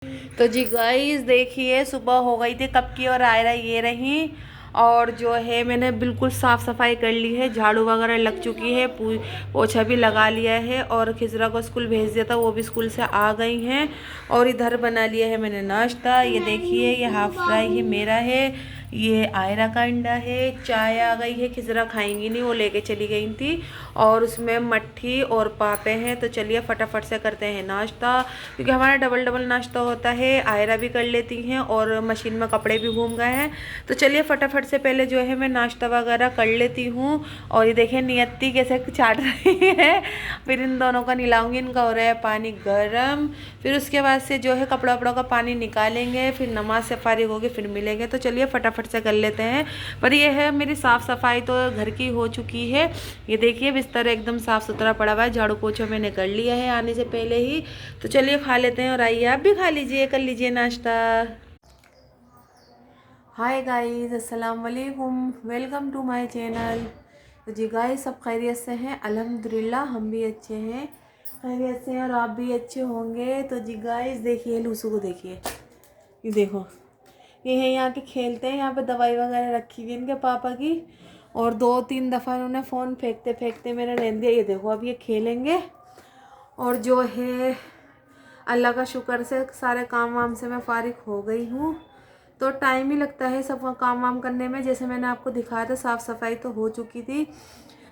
तो जी गाइस देखिए, सुबह हो गई थी कब की और आयरा ये रही। और जो है मैंने बिल्कुल साफ़ सफाई कर ली है, झाड़ू वगैरह लग चुकी है, पोछा भी लगा लिया है और खिजरा को स्कूल भेज दिया था, वो भी स्कूल से आ गई हैं। और इधर बना लिया है मैंने नाश्ता। ये देखिए, ये हाफ फ्राई है मेरा है, ये आयरा का अंडा है, चाय आ गई है, खिजरा खाएंगी नहीं, वो लेके चली गई थी। और उसमें मट्ठी और पापे हैं। तो चलिए फटाफट से करते हैं नाश्ता, क्योंकि हमारा डबल डबल नाश्ता होता है। आयरा भी कर लेती हैं और मशीन में कपड़े भी घूम गए हैं। तो चलिए फटाफट से पहले जो है मैं नाश्ता वगैरह कर लेती हूँ। और ये देखिए नियति कैसे चाट रही है। फिर इन दोनों का नहलाऊंगी, इनका हो रहा है पानी गर्म। फिर उसके बाद से जो है कपड़ा वपड़ा का पानी निकालेंगे, फिर नमाज से फारिग होगी, फिर मिलेंगे। तो चलिए फटाफट से कर लेते हैं। पर ये है मेरी साफ़ सफाई तो घर की हो चुकी है। ये देखिए बिस्तर एकदम साफ़ सुथरा पड़ा हुआ है, झाड़ू पोछा मैंने कर लिया है आने से पहले ही। तो चलिए खा लेते हैं, और आइए आप भी खा लीजिए, कर लीजिए नाश्ता। हाय गाइस, अस्सलाम वालेकुम, वेलकम टू माय चैनल। तो जी गाइस, सब खैरियत से हैं अल्हम्दुलिल्लाह, हम भी अच्छे हैं, खैरियत से हैं, और आप भी अच्छे होंगे। तो जी गाइस देखिए, लूसू को देखिए, ये देखो, ये है यहाँ के खेलते हैं। यहाँ पे दवाई वगैरह रखी हुई है इनके पापा की, और 2-3 दफ़ा इन्होंने फ़ोन फेंकते फेंकते मेरा रहने दिया। ये देखो अब ये खेलेंगे। और जो है अल्लाह का शुक्र से सारे काम वाम से मैं फ़ारिग हो गई हूँ। तो टाइम ही लगता है सब काम वाम करने में। जैसे मैंने आपको दिखाया था, साफ़ सफाई तो हो चुकी थी।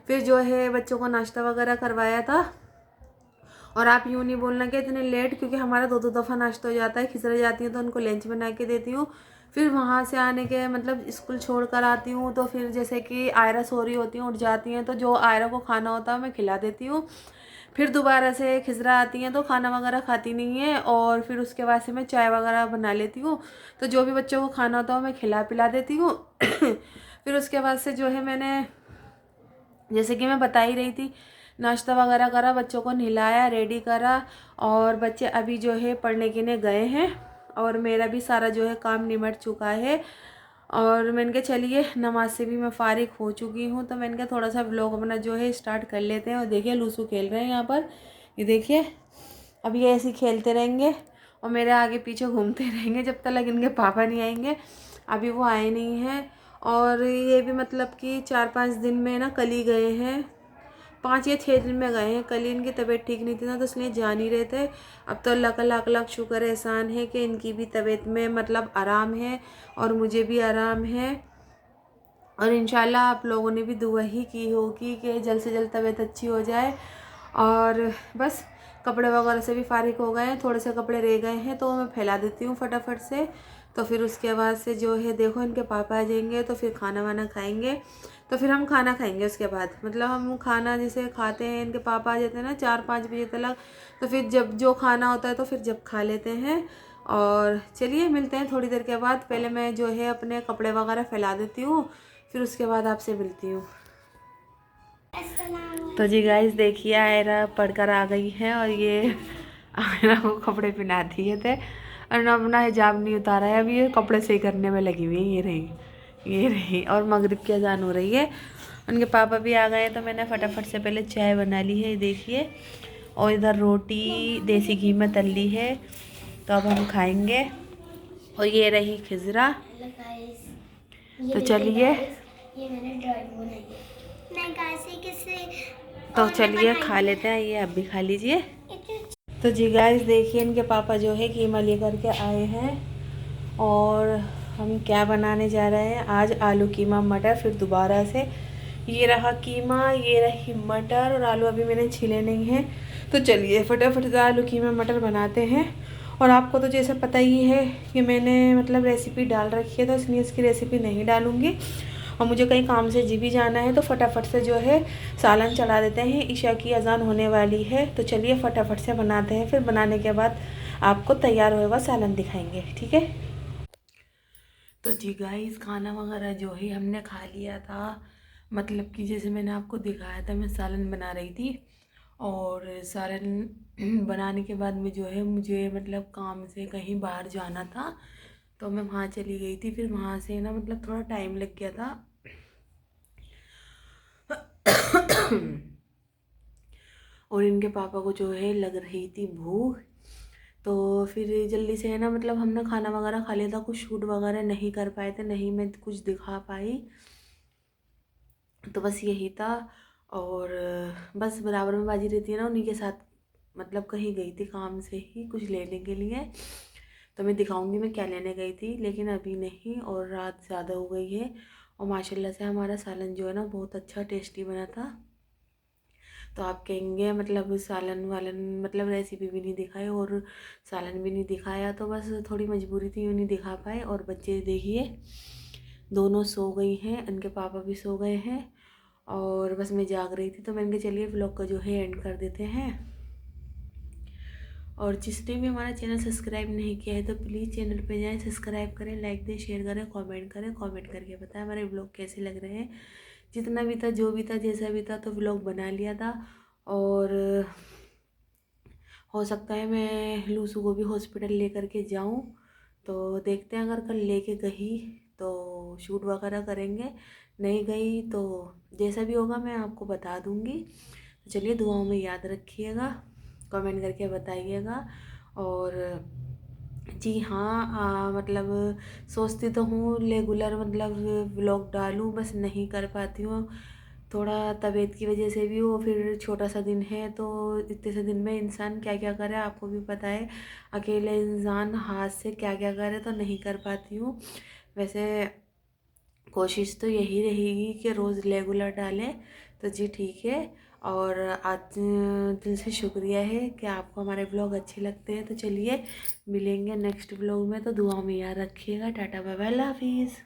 फिर जो है बच्चों को नाश्ता वगैरह करवाया था। और आप यूँ नहीं बोलना कि इतने लेट, क्योंकि हमारा 2-2 दफ़ा नाश्ता हो जाता है। खिसरा जाती हूँ तो उनको लंच बना के देती हूँ। फिर वहाँ से आने के मतलब स्कूल छोड़ कर आती हूँ, तो फिर जैसे कि आयरा सो रही होती हैं, उठ जाती हैं, तो जो आयरा को खाना होता है मैं खिला देती हूँ। फिर दोबारा से खिजरा आती हैं तो खाना वगैरह खाती नहीं है, और फिर उसके बाद से मैं चाय वगैरह बना लेती हूँ। तो जो भी बच्चों को खाना होता है मैं खिला पिला देती हूँ। फिर उसके बाद से जो है मैंने, जैसे कि मैं बता ही रही थी, नाश्ता वगैरह करा, बच्चों को नहलाया, रेडी करा। और बच्चे अभी जो है पढ़ने के लिए गए हैं, और मेरा भी सारा जो है काम निमट चुका है। और मैंने कहा चलिए नमाज से भी मैं फ़ारिग हो चुकी हूँ, तो मैंने कहा थोड़ा सा व्लॉग अपना जो है स्टार्ट कर लेते हैं। और देखिए लूसू खेल रहे हैं यहाँ पर, ये देखिए, अब ये ऐसे ही खेलते रहेंगे और मेरे आगे पीछे घूमते रहेंगे जब तक इनके पापा नहीं आएंगे। अभी वो आए नहीं हैं। और ये भी मतलब कि 4-5 दिन में ना, कल ही गए हैं, 5 या 6 दिन में गए हैं। कल ही इनकी तबीयत ठीक नहीं थी ना, तो इसलिए जा नहीं रहे थे। अब तो अल्लाह का लाख लाख शुक्र एहसान है कि इनकी भी तबीयत में मतलब आराम है, और मुझे भी आराम है। और इंशाल्लाह आप लोगों ने भी दुआ ही की होगी कि जल्द से जल्द तबीयत अच्छी हो जाए। और बस कपड़े वगैरह से भी फ़ारिग हो गए हैं, थोड़े से कपड़े रह गए हैं तो मैं फैला देती हूँ फटाफट से। तो फिर उसके बाद से जो है देखो इनके पापा आ जाएंगे, तो फिर खाना वाना खाएंगे। तो फिर हम खाना खाएंगे उसके बाद, मतलब हम खाना जैसे खाते हैं, इनके पापा आ जाते हैं ना 4-5 बजे तक। तो फिर जब जो खाना होता है तो फिर जब खा लेते हैं। और चलिए मिलते हैं थोड़ी देर के बाद। पहले मैं जो है अपने कपड़े वगैरह फैला देती हूँ, फिर उसके बाद आपसे मिलती हूँ। तो जी गाइस देखिए, आयरा पढ़कर आ गई है, और ये आयरा को कपड़े पहना दिए थे, और ना अपना हिजाब नहीं उतारा है। अभी ये कपड़े सही करने में लगी हुई है, ये रही। और मगरिब की अजान हो रही है, उनके पापा भी आ गए हैं। तो मैंने फटाफट से पहले चाय बना ली है, देखिए। और इधर रोटी देसी घी में तल ली है, तो अब हम खाएंगे। और ये रही खिजरा। तो चलिए, ये मैंने ड्राइंग बनाई है। मैं कैसे किसे तो चलिए खा लेते हैं, ये आप भी खा लीजिए। तो जी गाइस देखिए, इनके पापा जो है कीमा लेकर के आए हैं, और हम क्या बनाने जा रहे हैं आज, आलू कीमा मटर। फिर दोबारा से ये रहा कीमा, ये रही मटर, और आलू अभी मैंने छिले नहीं हैं। तो चलिए फटाफट से आलू कीमा मटर बनाते हैं। और आपको तो जैसे पता ही है कि मैंने मतलब रेसिपी डाल रखी है, तो इसलिए इसकी रेसिपी नहीं डालूँगी। और मुझे कहीं काम से जी भी जाना है, तो फटाफट से जो है सालन चढ़ा देते हैं, ईशा की अजान होने वाली है। तो चलिए फटाफट से बनाते हैं, फिर बनाने के बाद आपको तैयार हुआ हुआ सालन दिखाएंगे, ठीक है। तो जी गाइस खाना वगैरह जो है हमने खा लिया था, मतलब कि जैसे मैंने आपको दिखाया था, मैं सालन बना रही थी। और सालन बनाने के बाद में जो है मुझे मतलब काम से कहीं बाहर जाना था, तो मैं वहाँ चली गई थी। फिर वहाँ से ना मतलब थोड़ा टाइम लग गया था। और इनके पापा को जो है लग रही थी भूख, तो फिर जल्दी से है ना, मतलब हमने खाना वगैरह खा लिया था, कुछ शूट वगैरह नहीं कर पाए थे, नहीं मैं कुछ दिखा पाई, तो बस यही था। और बस बराबर में बाजी रहती है ना, उन्हीं के साथ मतलब कहीं गई थी काम से ही कुछ लेने के लिए, तो मैं दिखाऊंगी मैं क्या लेने गई थी, लेकिन अभी नहीं, और रात ज़्यादा हो गई है। और माशाल्लाह से हमारा सालन जो है ना बहुत अच्छा टेस्टी बना था। तो आप कहेंगे मतलब सालन वालन मतलब रेसिपी भी नहीं दिखाई और सालन भी नहीं दिखाया, तो बस थोड़ी मजबूरी थी, यूँ नहीं दिखा पाए। और बच्चे देखिए दोनों सो गई हैं, उनके पापा भी सो गए हैं, और बस मैं जाग रही थी, तो मैंने कहा चलिए व्लॉग का जो है एंड कर देते हैं। और जिसने भी हमारा चैनल सब्सक्राइब नहीं किया है तो प्लीज़ चैनल पे जाएं, सब्सक्राइब करें, लाइक दें, शेयर करें, कमेंट करके बताएं हमारे व्लॉग कैसे लग रहे हैं। जितना भी था, जो भी था, जैसा भी था, तो व्लॉग बना लिया था। और हो सकता है मैं लूसू को भी हॉस्पिटल लेकर के जाऊं, तो देखते हैं, अगर कल लेके गई तो शूट वगैरह करेंगे, नहीं गई तो जैसा भी होगा मैं आपको बता दूंगी। तो चलिए दुआओं में याद रखिएगा, कमेंट करके बताइएगा। और जी हाँ, मतलब सोचती तो हूँ रेगुलर मतलब व्लॉग डालूँ, बस नहीं कर पाती हूँ, थोड़ा तबीयत की वजह से भी। वो फिर छोटा सा दिन है, तो इतने से दिन में इंसान क्या क्या करे आपको भी पता है, अकेले इंसान हाथ से क्या क्या करे, तो नहीं कर पाती हूँ। वैसे कोशिश तो यही रहेगी कि रोज़ रेगुलर डालें, तो जी ठीक है। और आज दिल से शुक्रिया है कि आपको हमारे ब्लॉग अच्छे लगते हैं। तो चलिए मिलेंगे नेक्स्ट ब्लॉग में, तो दुआ में याद रखिएगा। टाटा बाय बाय, अल्लाह हाफिज़।